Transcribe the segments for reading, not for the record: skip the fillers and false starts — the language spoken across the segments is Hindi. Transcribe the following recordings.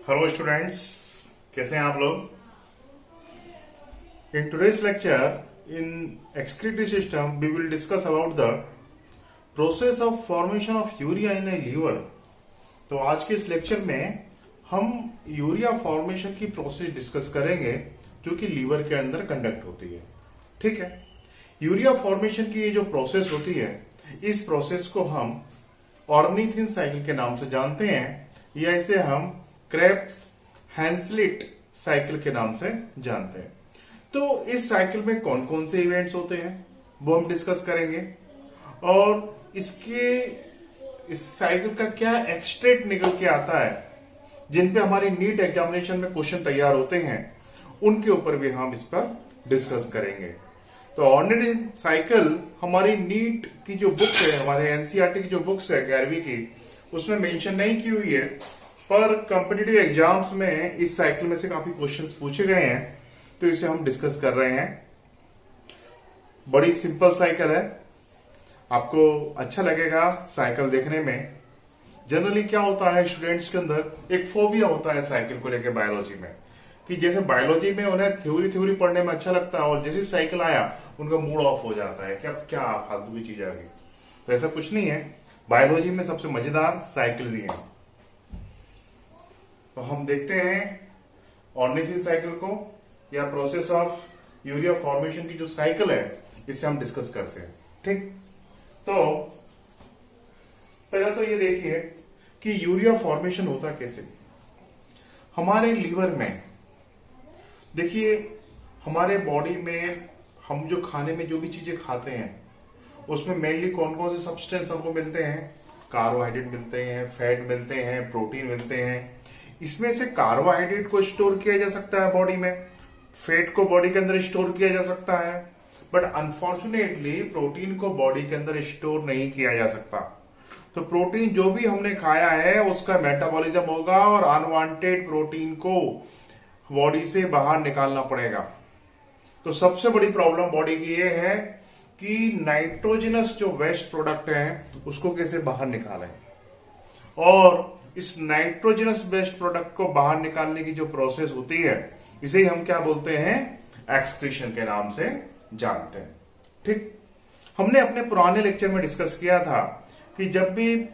हेलो स्टूडेंट्स, कैसे हैं आप लोग। In today's lecture in excretory system we will discuss about the process of formation of urea in a liver. तो आज के इस लेक्चर में हम यूरिया फॉर्मेशन की प्रोसेस डिस्कस करेंगे जो कि लीवर के अंदर कंडक्ट होती है। ठीक है, यूरिया फॉर्मेशन की ये जो प्रोसेस होती है, इस प्रोसेस को हम ऑर्निथिन साइकिल के नाम से जानते हैं या इसे हम क्रेब्स हैंसलिट साइकिल के नाम से जानते हैं। तो इस साइकिल में कौन कौन से इवेंट्स होते हैं वो हम डिस्कस करेंगे और इस साइकिल का क्या एक्सट्रैक्ट निकल के आता है, जिन पे हमारी नीट एग्जामिनेशन में क्वेश्चन तैयार होते हैं, उनके ऊपर भी हम इस पर डिस्कस करेंगे। तो ऑर्निथिन साइकिल हमारी नीट की जो बुक है, हमारे एनसीईआरटी की जो बुक्स है 11वीं की, उसमें मेंशन नहीं की हुई है, पर कॉम्पिटिटिव एग्जाम्स में इस साइकिल में से काफी क्वेश्चंस पूछे गए हैं, तो इसे हम डिस्कस कर रहे हैं। बड़ी सिंपल साइकिल है, आपको अच्छा लगेगा साइकिल देखने में। जनरली क्या होता है, स्टूडेंट्स के अंदर एक फोबिया होता है साइकिल को लेकर बायोलॉजी में, कि जैसे बायोलॉजी में उन्हें थ्योरी पढ़ने में अच्छा लगता है और जैसे साइकिल आया उनका मूड ऑफ हो जाता है कि अब क्या फालतू की चीज आ गई। तो ऐसा कुछ नहीं है, बायोलॉजी में सबसे मजेदार साइकिल ही है। तो हम देखते हैं ऑर्निथिन साइकिल को, या प्रोसेस ऑफ यूरिया फॉर्मेशन की जो साइकिल है, इसे हम डिस्कस करते हैं। ठीक, तो पहले तो ये देखिए कि यूरिया फॉर्मेशन होता कैसे। हमारे लीवर में देखिए, हमारे बॉडी में हम जो खाने में जो भी चीजें खाते हैं उसमें मेनली कौन कौन से सब्सटेंस हमको मिलते हैं। कार्बोहाइड्रेट मिलते हैं, फैट मिलते हैं, प्रोटीन मिलते हैं। इसमें से कार्बोहाइड्रेट को स्टोर किया जा सकता है बॉडी में, फैट को बॉडी के अंदर स्टोर किया जा सकता है, बट अनफॉर्चुनेटली प्रोटीन को बॉडी के अंदर स्टोर नहीं किया जा सकता। तो प्रोटीन जो भी हमने खाया है उसका मेटाबॉलिज्म होगा और अनवांटेड प्रोटीन को बॉडी से बाहर निकालना पड़ेगा। तो सबसे बड़ी प्रॉब्लम बॉडी की ये है कि नाइट्रोजनस जो वेस्ट प्रोडक्ट है उसको कैसे बाहर निकालें, और इस नाइट्रोजनस वेस्ट प्रोडक्ट को बाहर निकालने की जो प्रोसेस होती है, इसे ही हम क्या बोलते हैं, एक्सक्रीशन के नाम से जानते हैं। ठीक, हमने अपने पुराने लेक्चर में डिस्कस किया था कि जब भी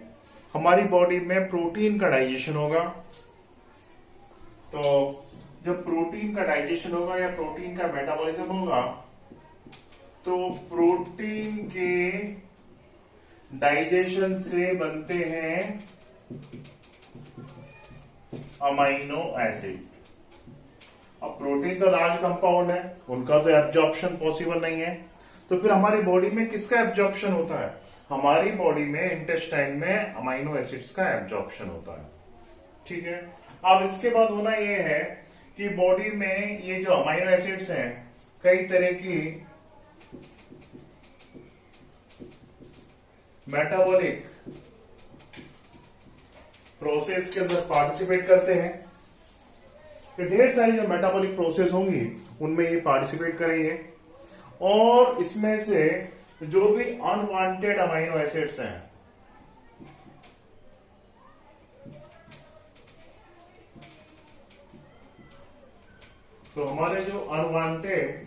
हमारी बॉडी में प्रोटीन का डाइजेशन होगा, तो जब प्रोटीन का डाइजेशन होगा या प्रोटीन का मेटाबॉलिज्म होगा, तो प्रोटीन के डाइजेशन से बनते हैं अमाइनो एसिड। अब प्रोटीन तो लार्ज कंपाउंड है, उनका तो एब्जॉर्प्शन पॉसिबल नहीं है। तो फिर हमारी बॉडी में किसका एब्जॉर्प्शन होता है, हमारी बॉडी में इंटेस्टाइन में अमाइनो एसिड्स का एब्जॉर्प्शन होता है। ठीक है, अब इसके बाद होना यह है कि बॉडी में ये जो अमाइनो एसिड्स हैं कई तरह की मेटाबॉलिक प्रोसेस के अंदर पार्टिसिपेट करते हैं। तो ढेर सारी जो मेटाबॉलिक प्रोसेस होंगी उनमें ये पार्टिसिपेट करेंगे, और इसमें से जो भी अनवांटेड अमाइनो एसिड्स हैं, तो हमारे जो अनवांटेड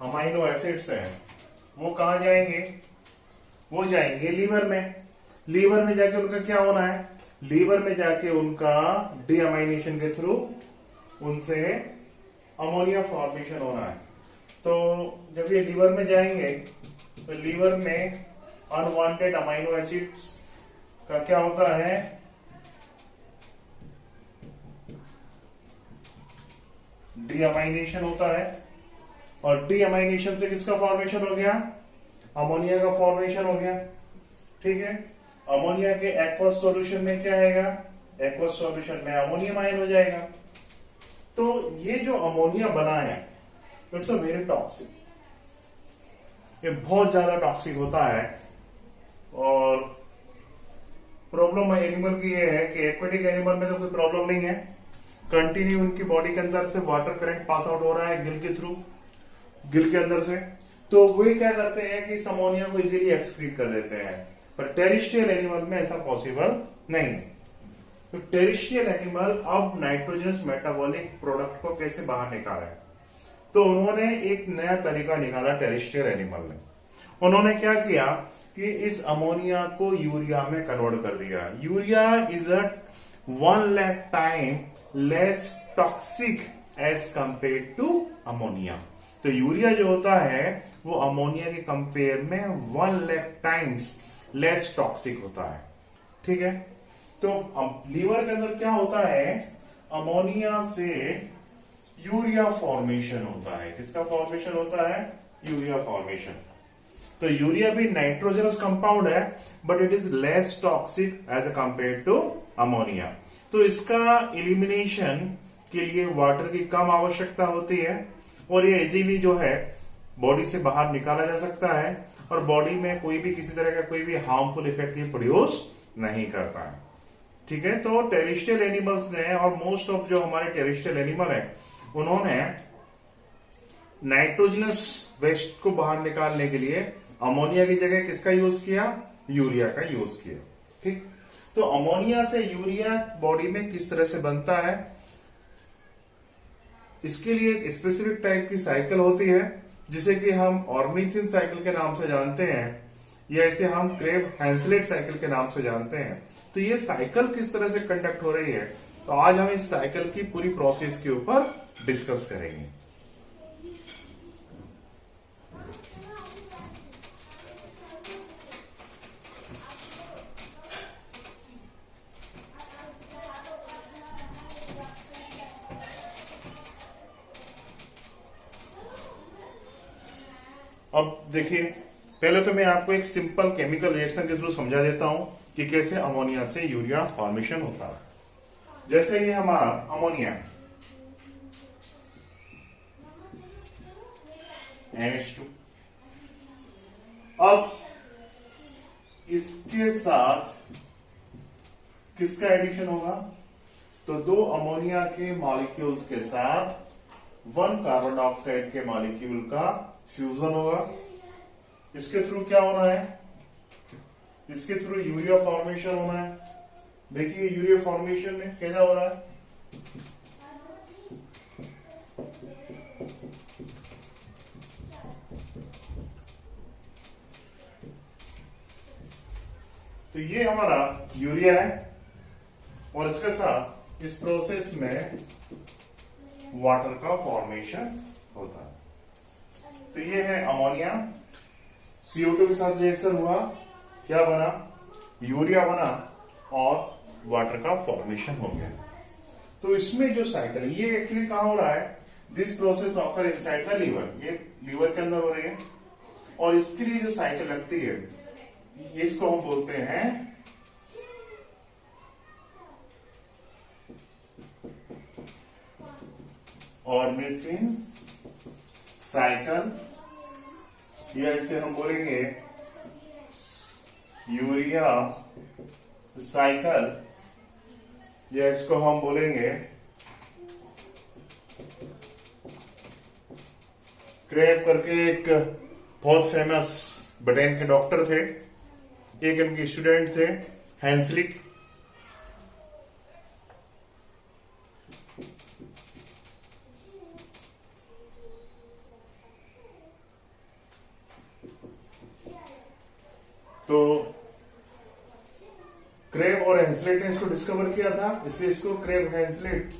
अमाइनो एसिड्स हैं वो कहां जाएंगे, वो जाएंगे लीवर में। लीवर में जाके उनका क्या होना है, लीवर में जाके उनका डीअमाइनेशन के थ्रू उनसे अमोनिया फॉर्मेशन होना है। तो जब ये लीवर में जाएंगे तो लीवर में अनवांटेड अमाइनो एसिड्स का क्या होता है, डीअमाइनेशन होता है, और डीअमाइनेशन से किसका फॉर्मेशन हो गया, अमोनिया का फॉर्मेशन हो गया। ठीक है, अमोनिया के एक्वस सॉल्यूशन में क्या आएगा, एक्वस सॉल्यूशन में अमोनियम आयन हो जाएगा। तो ये जो अमोनिया बना है, इट्स अ वेरी टॉक्सिक, ये बहुत ज्यादा टॉक्सिक होता है। और प्रॉब्लम एनिमल की ये है कि एक्वेटिक एनिमल में तो कोई प्रॉब्लम नहीं है, कंटिन्यू उनकी बॉडी के अंदर से वाटर करंट पास आउट हो रहा है गिल के थ्रू, गिल के अंदर से, तो वे क्या करते हैं कि इस अमोनिया को इजीली एक्सक्रीट कर देते हैं। पर टेरिस्ट्रियल एनिमल में ऐसा पॉसिबल नहीं। तो टेरेस्ट्रियल एनिमल अब नाइट्रोजनस मेटाबॉलिक प्रोडक्ट को कैसे बाहर निकाला है, तो उन्होंने एक नया तरीका निकाला टेरेस्ट्रियल एनिमल ने। उन्होंने क्या किया कि इस अमोनिया को यूरिया में कन्वर्ट कर दिया। Urea is a 1 lakh time less toxic as compare to ammonia. तो यूरिया जो होता है वो अमोनिया के कंपेयर में 1 लाख टाइम्स लेस टॉक्सिक होता है। ठीक है, तो लीवर के अंदर क्या होता है, अमोनिया से यूरिया फॉर्मेशन होता है। किसका फॉर्मेशन होता है, यूरिया फॉर्मेशन। तो यूरिया भी नाइट्रोजनस कंपाउंड है but it is less toxic as a compare to ammonia. तो इसका एलिमिनेशन के लिए वाटर की कम आवश्यकता होती है और ये इजीली जो है बॉडी से बाहर निकाला जा सकता है और बॉडी में कोई भी किसी तरह का कोई भी हार्मफुल इफेक्ट ये प्रोड्यूस नहीं करता है। ठीक है, तो टेरेस्ट्रियल एनिमल्स ने और मोस्ट ऑफ जो हमारे टेरेस्ट्रियल एनिमल है उन्होंने नाइट्रोजनस वेस्ट को बाहर निकालने के लिए अमोनिया की जगह किसका यूज किया, यूरिया का यूज किया। ठीक, तो अमोनिया से यूरिया बॉडी में किस तरह से बनता है, इसके लिए एक स्पेसिफिक टाइप की साइकिल होती है जिसे कि हम ऑर्निथिन साइकिल के नाम से जानते हैं या इसे हम क्रेब हैंसलेट साइकिल के नाम से जानते हैं। तो ये साइकिल किस तरह से कंडक्ट हो रही है, तो आज हम इस साइकिल की पूरी प्रोसेस के ऊपर डिस्कस करेंगे। अब देखिए, पहले तो मैं आपको एक सिंपल केमिकल रिएक्शन के थ्रू समझा देता हूं कि कैसे अमोनिया से यूरिया फॉर्मेशन होता है। जैसे ये हमारा अमोनिया NH2, अब इसके साथ किसका एडिशन होगा, तो 2 अमोनिया के मॉलिक्यूल्स के साथ 1 कार्बन डाइऑक्साइड के मॉलिक्यूल का फ्यूजन होगा। इसके थ्रू क्या होना है, इसके थ्रू यूरिया फॉर्मेशन होना है। देखिए यूरिया फॉर्मेशन में कैसा हो रहा है, तो ये हमारा यूरिया है और इसके साथ इस प्रोसेस में वाटर का फॉर्मेशन होता है। तो ये है अमोनिया, CO2 के साथ रिएक्शन हुआ, क्या बना, यूरिया बना और वाटर का फॉर्मेशन हो गया। तो इसमें जो साइकिल है ये एक्चुअली कहां हो रहा है, this process occur inside the liver, ये लीवर के अंदर हो रही है और इसके लिए जो साइकिल लगती है ये इसको हम बोलते हैं ऑर्निथिन साइकिल, या इसे हम बोलेंगे यूरिया साइकिल, या इसको हम बोलेंगे क्रेब करके एक बहुत फेमस ब्रिटेन के डॉक्टर थे, एक इनके स्टूडेंट थे हैंसलिट। तो क्रेब और हैंसलिट ने इसको डिस्कवर किया था, इसलिए इसको क्रेब हैंसलिट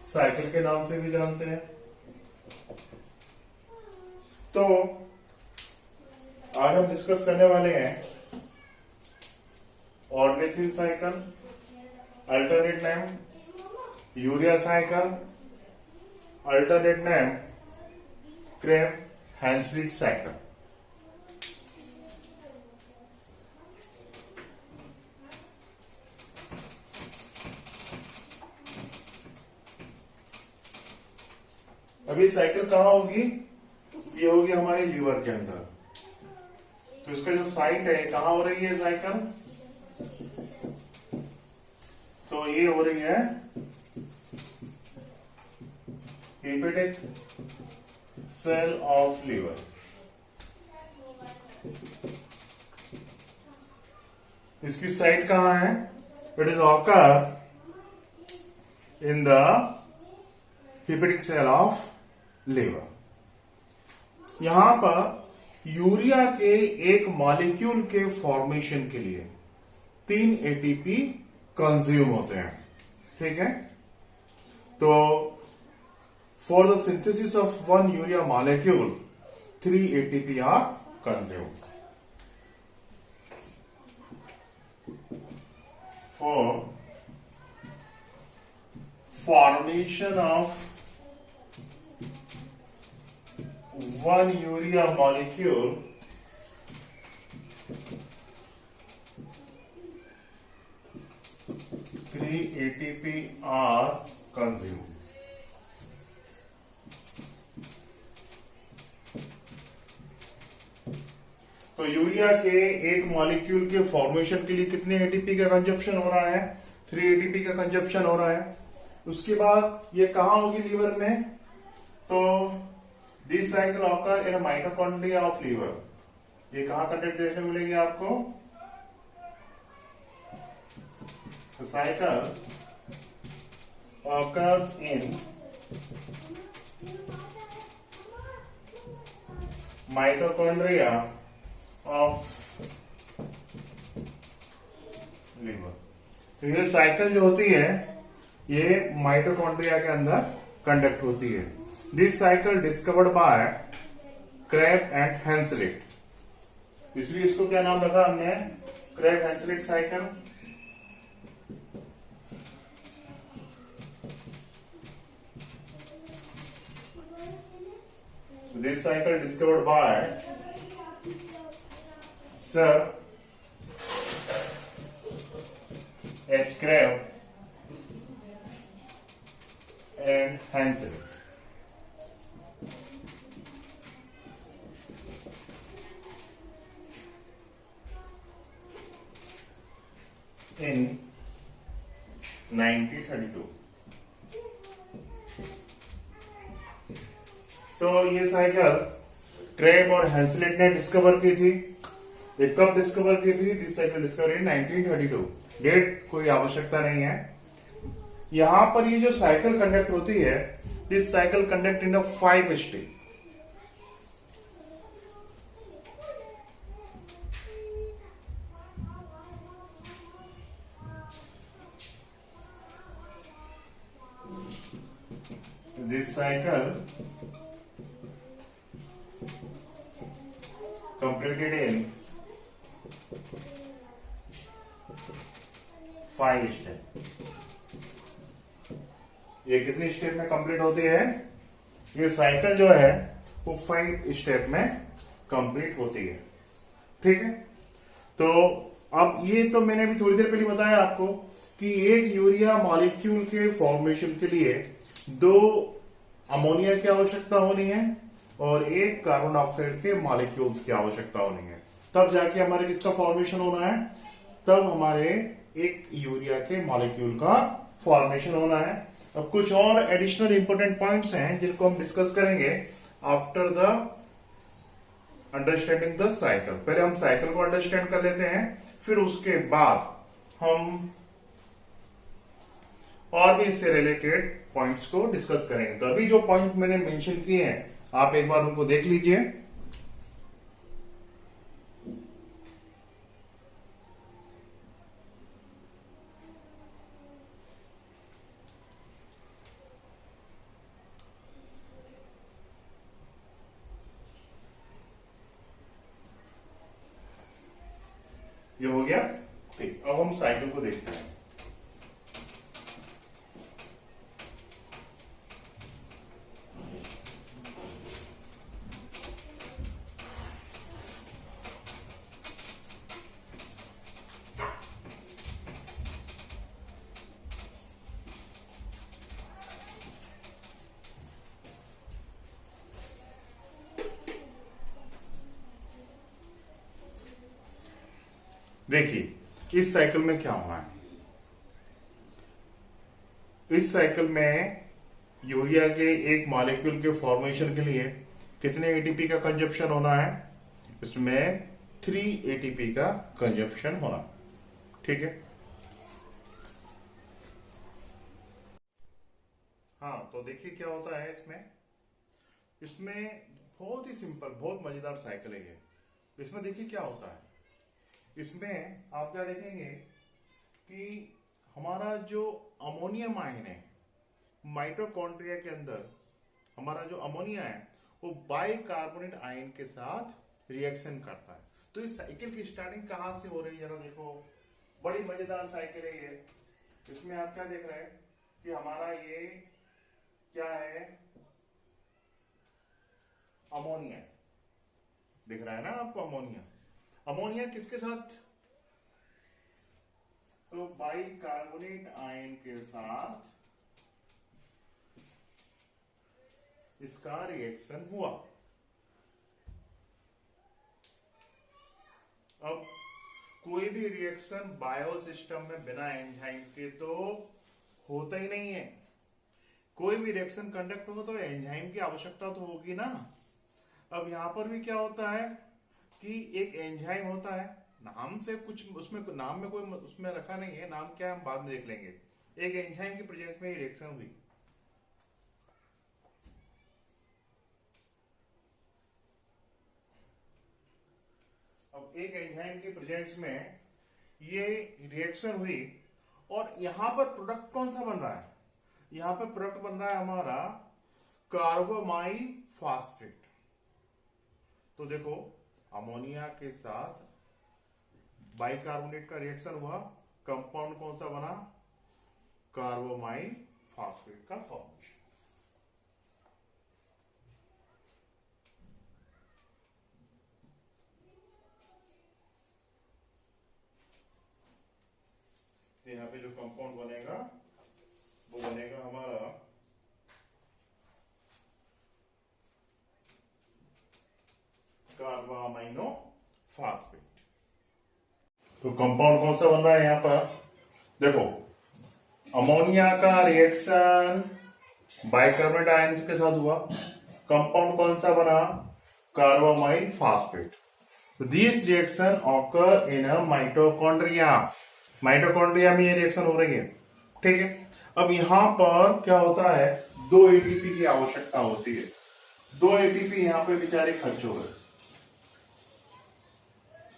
साइकिल के नाम से भी जानते हैं। तो आज हम डिस्कस करने वाले हैं ornithine cycle, alternate name urea cycle, alternate name Krebs Henseleit cycle. अभी साइकिल कहां होगी, ये होगी हमारे लीवर के अंदर। तो इसका जो साइट है कहां हो रही है साइकिल, तो ये हो रही है हेपेटिक सेल ऑफ लीवर। इसकी साइट कहां है, it is occur in the hepatic cell of liver. यहां पर यूरिया के एक मॉलिक्यूल के फॉर्मेशन के लिए 3 एटीपी कंज्यूम होते हैं, ठीक है। तो for the synthesis of 1 urea molecule 3 ATP are consumed. For formation of 1 urea molecule, 3 ATP are consumed. तो यूरिया के एक मॉलिक्यूल के फॉर्मेशन के लिए कितने एटीपी का कंजप्शन हो रहा है? 3 एटीपी का कंजप्शन हो रहा है। उसके बाद ये कहां होगी लीवर में? तो this cycle occur in mitochondria of liver. ये कहां कंडक्ट देखने मिलेगी आपको? Cycle occurs in mitochondria of liver. तो ये साइकिल जो होती है ये माइटोकॉन्ड्रिया के अंदर कंडक्ट होती है। This cycle discovered by Krebs and Henseleit, इसलिए इसको क्या नाम रखा हमने? Krebs Henseleit cycle. This cycle discovered by Sir H. Crabbe and Hansel. In 1932। तो ये साइकिल क्रेब और हेंसलेट ने डिस्कवर की थी। एक कब डिस्कवर की थी? This cycle discover in 1932। Date कोई आवश्यकता नहीं है। यहां पर ये जो साइकिल कंडक्ट होती है, this cycle conduct in 5 step. This cycle completed in 5 step. ये कितनी स्टेप में कंप्लीट होती है? ये साइकिल जो है वो 5 स्टेप में कंप्लीट होती है, ठीक है। तो अब ये तो मैंने भी थोड़ी देर पहले बताया आपको कि एक यूरिया मॉलिक्यूल के फॉर्मेशन के लिए 2 अमोनिया की आवश्यकता होनी है और एक कार्बन डाइऑक्साइड के मॉलिक्यूल्स की आवश्यकता होनी है, तब जाके हमारे किसका फॉर्मेशन होना है? तब हमारे एक यूरिया के मॉलिक्यूल का फॉर्मेशन होना है। अब कुछ और एडिशनल इंपॉर्टेंट पॉइंट्स हैं जिनको हम डिस्कस करेंगे after the understanding the cycle. पहले हम साइकिल को अंडरस्टैंड कर लेते हैं, फिर उसके बाद हम और भी इससे रिलेटेड पॉइंट्स को डिस्कस करेंगे। तो अभी जो पॉइंट मैंने मेंशन किए हैं आप एक बार उनको देख लीजिए। ये हो गया, ठीक। अब हम साइकिल को देखते हैं। देखिए इस साइकिल में क्या होना है। इस साइकिल में यूरिया के एक मॉलिक्यूल के फॉर्मेशन के लिए कितने एटीपी का कंजप्शन होना है? इसमें 3 एटीपी का कंजप्शन होना, ठीक है। तो देखिए क्या होता है इसमें। इसमें बहुत ही सिंपल, बहुत मजेदार साइकिल है ये। इसमें देखिए क्या होता है। इसमें आप क्या देखेंगे कि हमारा जो अमोनियम आयन है माइटोकॉन्ड्रिया के अंदर, हमारा जो अमोनिया है वो बाइकार्बोनेट आयन के साथ रिएक्शन करता है। तो इस साइकिल की स्टार्टिंग कहां से हो रही है, जरा देखो। बड़ी मजेदार साइकिल है ये। इसमें आप क्या देख रहे हैं कि हमारा ये क्या है, अमोनिया दिख रहा है ना आपको। अमोनिया, अमोनिया किसके साथ, तो बाइकार्बोनेट आयन के साथ इसका रिएक्शन हुआ। अब कोई भी रिएक्शन बायो सिस्टम में बिना एंजाइम के तो होता ही नहीं है। कोई भी रिएक्शन कंडक्ट होगा तो एंजाइम की आवश्यकता तो होगी ना। अब यहां पर भी क्या होता है कि एक एंजाइम होता है, नाम से कुछ उसमें नाम में कोई उसमें रखा नहीं है, नाम क्या है हम बाद में देख लेंगे। एक एंजाइम की प्रेजेंस में रिएक्शन हुई। अब एक एंजाइम की प्रेजेंस में ये रिएक्शन हुई और यहां पर प्रोडक्ट कौन सा बन रहा है, यहां पर प्रोडक्ट बन रहा है हमारा कार्बोमाइल फास्फेट। तो देखो अमोनिया के साथ बाइकार्बोनेट का रिएक्शन हुआ, कंपाउंड कौन सा बना, कार्बोमाइल फास्फेट का फॉर्मेशन। यहां पे जो कंपाउंड बनेगा वो बनेगा हमारा कार्बामाइनो फास्फेट। तो कंपाउंड कौन सा बन रहा है यहां पर, देखो अमोनिया का रिएक्शन बाइकार्बोनेट आयन के साथ हुआ, कंपाउंड कौन सा बना, carbamyl phosphate. This reaction occur in a mitochondria. Mitochondria में ये रिएक्शन हो रही है, ठीक है। अब यहां पर क्या होता है, 2 एटीपी की आवश्यकता होती है। 2 एटीपी यहां पे बेचारे खर्च हो गए।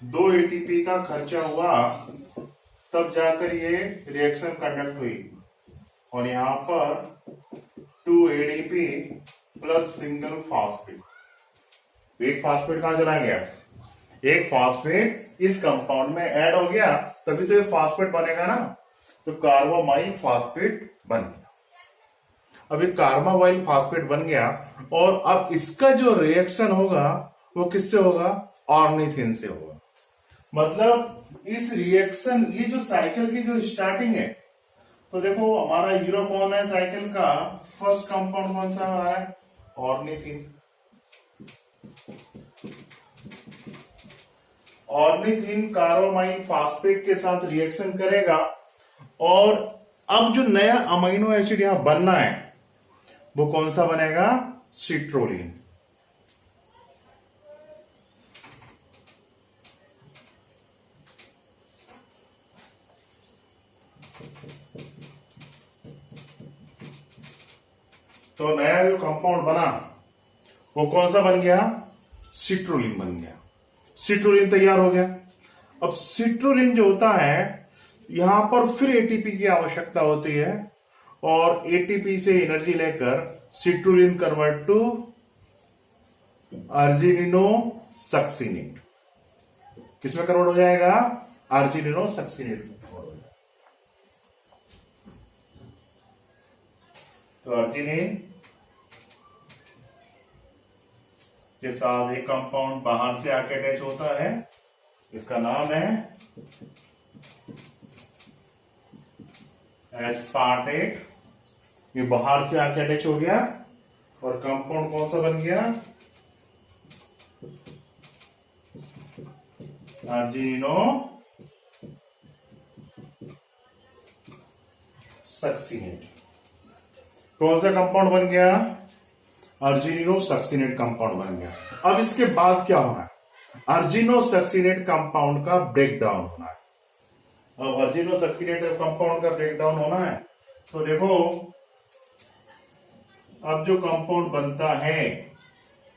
2 एटीपी का खर्चा हुआ तब जाकर ये रिएक्शन कंडक्ट हुई। और यहां पर 2 एडीपी प्लस सिंगल फास्फेट। एक फास्फेट कहां चला गया, एक फास्फेट इस कंपाउंड में ऐड हो गया, तभी तो ये फास्फेट बनेगा ना। तो कार्बामाइल फास्फेट बन गया। अब ये कार्बामाइल फास्फेट बन गया और अब इसका जो रिएक्शन होगा वो किससे होगा, ऑर्निथिन से होगा। मतलब इस रिएक्शन, ये जो साइकिल की जो स्टार्टिंग है, तो देखो हमारा हीरो कौन है साइकिल का, फर्स्ट कंपाउंड कौन सा आ रहा है, ऑर्निथिन। ऑर्निथिन कार्बामाइल फास्फेट के साथ रिएक्शन करेगा और अब जो नया अमीनो एसिड यहां बनना है वो कौन सा बनेगा, सिट्रोलिन। तो नया जो कंपाउंड बना वो कौन सा बन गया, सिट्रोलिन बन गया। सिट्रोलिन तैयार हो गया। अब सिट्रोलिन जो होता है यहां पर फिर एटीपी की आवश्यकता होती है और एटीपी से एनर्जी लेकर सिट्रोलिन कन्वर्ट टू अर्जिनिनो सक्सिनेट। किसमें कन्वर्ट हो जाएगा, अर्जिनिनो सक्सिनेट में कन्वर्ट हो जाएगा। तो अर्जिनिन के साथ एक कंपाउंड बाहर से आके अटैच होता है, इसका नाम है एस्पार्टेट। ये बाहर से आके अटैच हो गया और कंपाउंड कौन सा बन गया, अर्जिनिनो सक्सिनेट। कौन सा कंपाउंड बन गया, अर्जिनिनो सक्सिनेट कंपाउंड बन गया। अब इसके बाद क्या होना है, अर्जिनो सक्सिनेट कंपाउंड का ब्रेकडाउन होना है। अब अर्जिनो सक्सिनेट कंपाउंड का ब्रेकडाउन होना है तो देखो अब जो कंपाउंड बनता है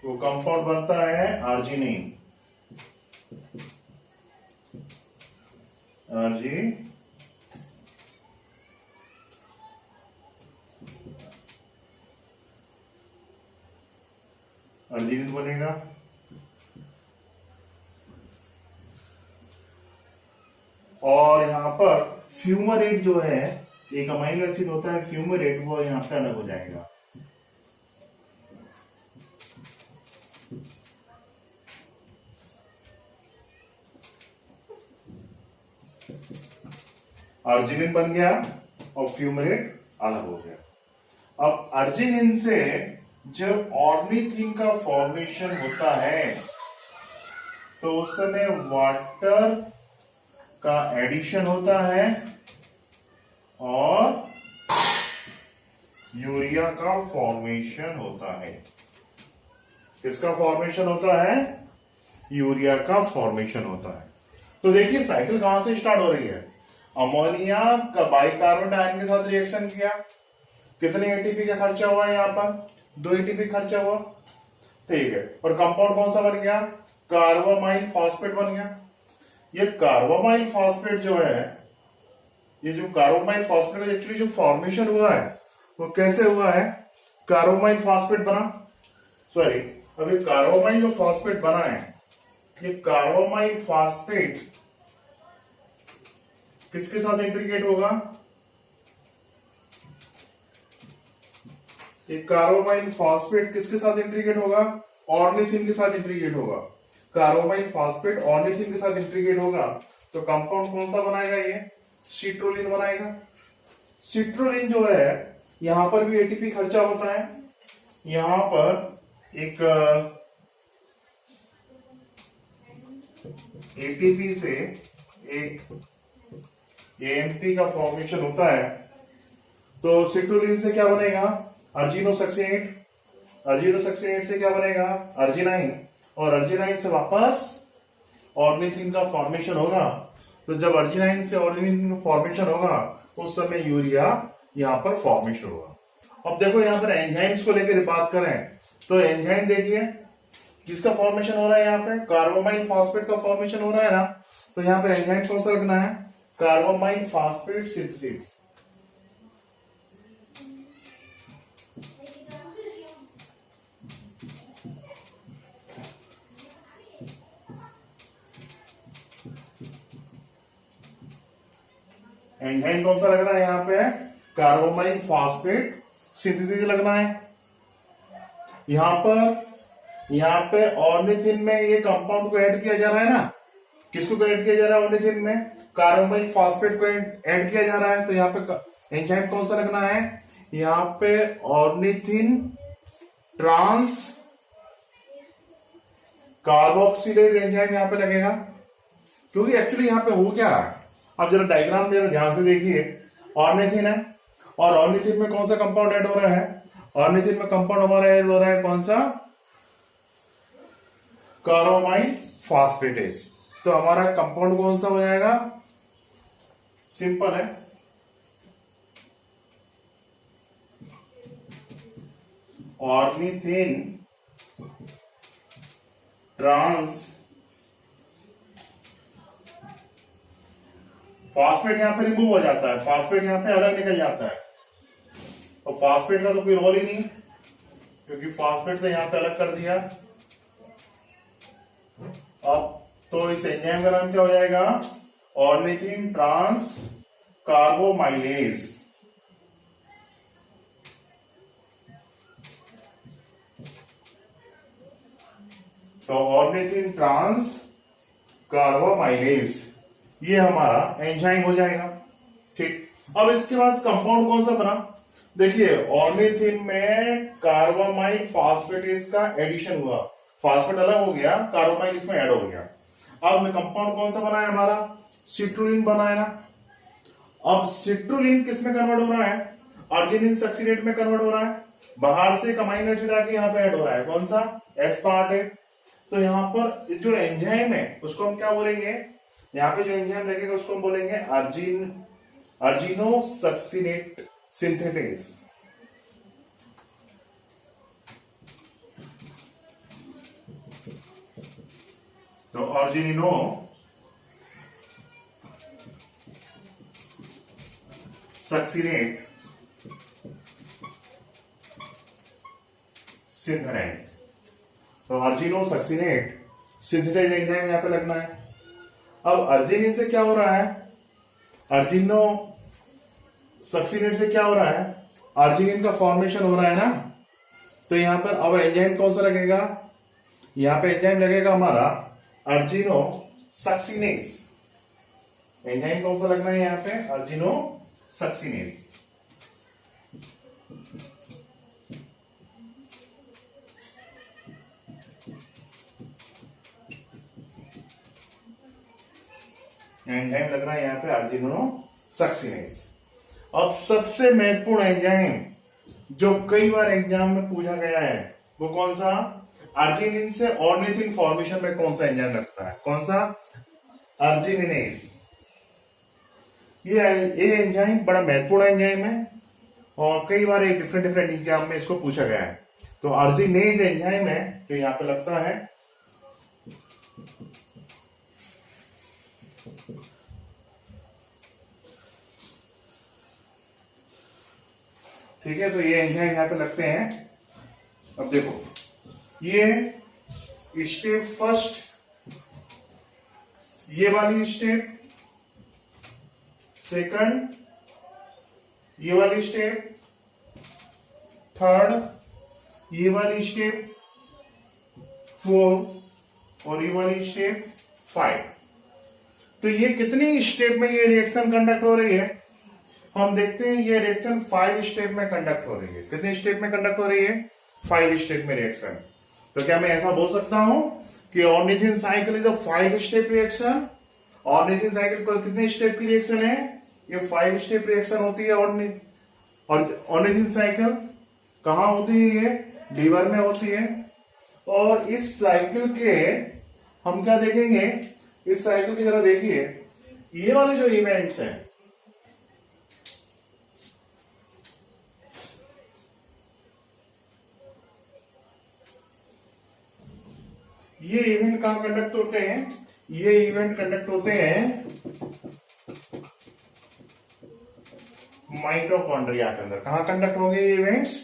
वो कंपाउंड बनता है आर्जिनिन। अर्जिनिन बनेगा। और यहां पर फ्यूमरेट जो है, एक अमाइनो एसिड होता है फ्यूमरेट, वो यहां पे अलग हो जाएगा। अर्जिनिन बन गया और फ्यूमरेट अलग हो गया। अब अर्जिनिन से जब ऑर्निथिन का फॉर्मेशन होता है तो उस समय वाटर का एडिशन होता है और यूरिया का फॉर्मेशन होता है। किसका फॉर्मेशन होता है? यूरिया का फॉर्मेशन होता है। तो देखिए साइकिल कहां से स्टार्ट हो रही है। अमोनिया का बाइकार्बोनेट आयन के साथ रिएक्शन किया, कितने एटीपी का खर्चा हुआ है? यहां पर 2 एटीपी खर्चा हुआ, ठीक है। और कंपाउंड कौन सा बन गया? कार्बामाइल फॉस्फेट बन गया। ये कार्बामाइल फॉस्फेट जो है, ये जो कार्बामाइल फॉस्फेट एक्चुअली जो फॉर्मेशन हुआ है वो कैसे हुआ है? कार्बामाइल फॉस्फेट बना, सॉरी, अभी कार्बामाइल जो फॉस्फेट बना है, ये कार्बामाइल फॉस्फेट किसके साथ इंटीग्रेट होगा? ये कार्बामाइल फॉस्फेट किसके साथ इंटीग्रेट होगा? ऑर्निथिन के साथ इंटीग्रेट होगा। कार्बामाइल फॉस्फेट ऑर्निथिन के साथ इंटीग्रेट होगा तो कंपाउंड कौन सा बनाएगा? ये सिट्रोलिन बनाएगा। सिट्रोलिन जो है, यहां पर भी एटीपी खर्चा होता है। यहां पर एक एटीपी से एक एएमपी का फॉर्मेशन होता है। तो सिट्रोलिन से क्या बनेगा? अर्जिनोसक्सिनेट। अर्जिनोसक्सिनेट से क्या बनेगा? अर्जिनाइन। और अर्जिनाइन से वापस ऑर्निथिन का फॉर्मेशन होगा। तो जब अर्जिनाइन से ऑर्निथिन का फॉर्मेशन होगा उस समय यूरिया यहां पर फॉर्मेशन होगा। अब देखो यहां पर एंजाइम्स को लेकर बात करें तो एंजाइम देखिए किसका फॉर्मेशन हो रहा है? यहां पे कार्बामाइल फॉस्फेट का फॉर्मेशन हो रहा है ना। तो यहां पर एंजाइम कौन सा रखना है? कार्बामाइल फॉस्फेट सिंथेसिस। एंजाइम कौन सा लगना है? यहां पे कार्बामाइल फॉस्फेट सिंथेसिस लगना है। यहां पे ऑर्निथिन में ये कंपाउंड को ऐड किया जा रहा है ना। किसको ऐड किया जा रहा है? ऑर्निथिन में कार्बामाइल फॉस्फेट को ऐड किया जा रहा है। तो यहां पे एंजाइम कौन सा लगना है? यहां पे ऑर्निथिन ट्रांस कार्बोक्सिलेज एंजाइम यहां पे लगेगा। क्योंकि एक्चुअली यहां पे हो क्या रहा है, अब जरा डायग्राम जरा ध्यान से देखिए। ऑर्निथिन है और ऑर्निथिन में कौन सा कंपाउंड ऐड हो रहा है? ऑर्निथिन में कंपाउंड हमारा ऐड हो रहा है कौन सा? कार्बामाइल फॉस्फेटेज। तो हमारा कंपाउंड कौन सा हो जाएगा? सिंपल है, ऑर्निथिन ट्रांस फॉस्फेट यहां पे रिमूव हो जाता है, फॉस्फेट यहां पे अलग निकल जाता है। और फॉस्फेट का तो कोई रोल ही नहीं क्योंकि फॉस्फेट तो यहां पे अलग कर दिया। अब तो इस एंजाइम का नाम क्या हो जाएगा? Ornithine transcarbamylase. तो ऑर्निथिन ट्रांस कार्बोमाइलेज ये हमारा एंजाइम हो जाएगा। ठीक, अब इसके बाद कंपाउंड कौन सा बना? देखिए ऑर्निथिन में कार्बामाइल फॉस्फेटेज का एडिशन हुआ, फॉस्फेट अलग हो गया, कार्बामाइल इसमें ऐड हो गया। अब कंपाउंड कौन सा बना है? हमारा सिट्रुलिन बना है ना। अब सिट्रुलिन किस में कन्वर्ट हो रहा है? अर्जिनिन सक्सिनेट में कन्वर्ट हो रहा है। बाहर से एक अमीनो एसिड आके यहाँ पे ऐड हो रहा है, कौन सा? एस्पार्टेट। तो यहाँ पर जो एंजाइम है उसको हम क्या बोलेंगे? यहाँ पे जो एंजाइम लगेगा उसको हम बोलेंगे अर्जिनो सक्सिनेट सिंथेटेज। तो अर्जिनिनो सक्सिनेट सिंथेटाइज। तो अर्जिनो सक्सिनेट सिंथेटाइज एंजाइम यहां पे लगना है। अब अर्जिनिन से क्या हो रहा है, अर्जिनो सक्सिनेट से क्या हो रहा है, अर्जिनिन का फॉर्मेशन हो रहा है ना। तो यहां पर अब एंजाइम कौन सा लगेगा, यहां पे एंजाइम लगेगा हमारा अर्जिनो सक्सिनेस। एंजाइम कौन सा लगना है यहां पे, अर्जिनो सक्सिनेस। एंजाइम लग रहा है यहां पे अर्जिनो सक्सिनेस। अब सबसे महत्वपूर्ण एंजाइम जो कई बार एग्जाम में पूछा गया है वो कौन सा, अर्जिनिन से ऑर्निथिन फॉर्मेशन में कौन सा एंजाइम लगता है, कौन सा, अर्जिनिनेज। ये एंजाइम बड़ा महत्वपूर्ण एंजाइम है और कई बार एक डिफरेंट डिफरेंट एग्जाम में इसको पूछा गया है। तो अर्जिनेज एंजाइम है जो यहां पे लगता है। ठीक है, तो ये एंजाइम यहां पे लगते हैं। अब देखो ये स्टेप फर्स्ट, ये वाली स्टेप सेकंड, ये वाली स्टेप थर्ड, ये वाली स्टेप फोर्थ और ये वाली स्टेप 5। तो ये कितनी स्टेप में ये रिएक्शन कंडक्ट हो रही है, हम देखते हैं ये रिएक्शन 5 स्टेप में कंडक्ट हो रही है। कितने स्टेप में कंडक्ट हो रही है, 5 स्टेप में रिएक्शन। तो क्या मैं ऐसा बोल सकता हूं कि ornithine cycle is a 5 step reaction. Ornithine cycle को कितने स्टेप की रिएक्शन है, ये 5 स्टेप रिएक्शन होती है। ऑर्निथिन साइकिल कहां होती है, ये लीवर में होती है। और इस साइकिल के हम क्या देखेंगे, इस साइकिल की तरह देखिए, ये वाले जो इवेंट्स हैं, ये इवेंट कहां कंडक्ट होते हैं, ये इवेंट कंडक्ट होते हैं माइटोकॉन्ड्रिया के अंदर। कहां कंडक्ट होंगे ये इवेंट्स,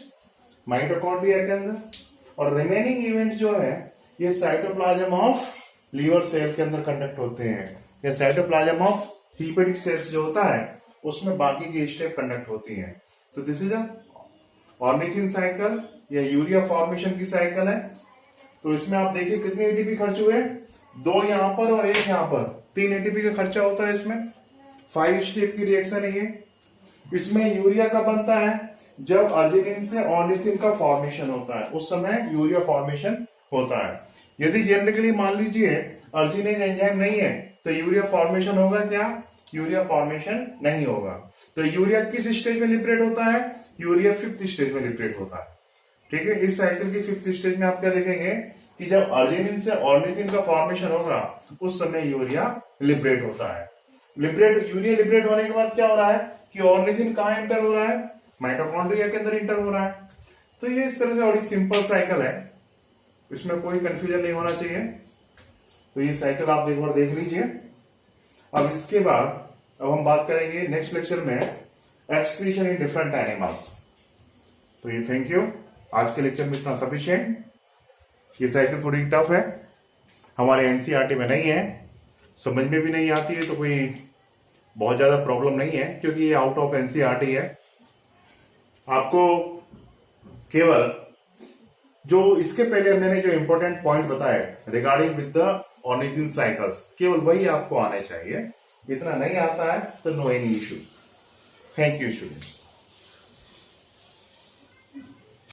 माइटोकॉन्ड्रिया के अंदर। और रिमेनिंग इवेंट जो है ये साइटोप्लाज्म ऑफ लीवर सेल के अंदर कंडक्ट होते हैं। या साइटोप्लाज्म ऑफ हीपेटिक सेल्स जो होता है उसमें बाकी की स्टेप कंडक्ट होती हैं। तो this is a ornithine cycle, या यूरिया फॉर्मेशन की साइकिल है। तो इसमें आप देखिए कितने एटीपी खर्च हुए, 2 यहां पर और 1 यहां पर, 3 एटीपी का खर्चा होता है इसमें। 5 स्टेप की रिएक्शन है ये। इसमें यूरिया का बनता है जब अर्जिनिन से ऑर्निथिन का फॉर्मेशन होता है, उस समय यूरिया फॉर्मेशन होता है। यदि जेनेटिकली मान लीजिए अर्जिनिन एंजाइम नहीं है तो यूरिया फॉर्मेशन होगा क्या, यूरिया फॉर्मेशन नहीं होगा। तो यूरिया किस स्टेज में लिबरेट होता है, यूरिया 5th स्टेज में लिबरेट होता है। ठीक है, इस साइकिल की 5th स्टेज में आप क्या देखेंगे कि जब अर्जिनिन से ऑर्निथिन का फॉर्मेशन होगा उस समय यूरिया लिबरेट होता है। यूरिया लिबरेट होने के बाद क्या हो रहा है कि ऑर्निथिन कहां एंटर हो रहा है, माइटोकॉन्ड्रिया के अंदर एंटर हो रहा है। तो ये इस तरह से बड़ी सिंपल साइकिल है, इसमें कोई कंफ्यूजन नहीं होना चाहिए। तो ये साइकिल आप एक बार देख लीजिए। अब इसके बाद अब हम बात करेंगे नेक्स्ट लेक्चर में एक्सक्रीशन इन डिफरेंट एनिमल्स। तो ये थैंक यू, आज के लेक्चर में इतना सफिशिएंट। ये साइकिल थोड़ी टफ है, हमारे एनसीईआरटी में नहीं है, समझ में भी नहीं आती है, तो कोई बहुत ज्यादा प्रॉब्लम नहीं है क्योंकि ये आउट ऑफ एनसीईआरटी है। आपको केवल जो इसके पहले मैंने जो इंपॉर्टेंट पॉइंट बताए regarding with the ornithine cycles, केवल वही आपको आने चाहिए। इतना नहीं आता है तो no any issue. Thank you students.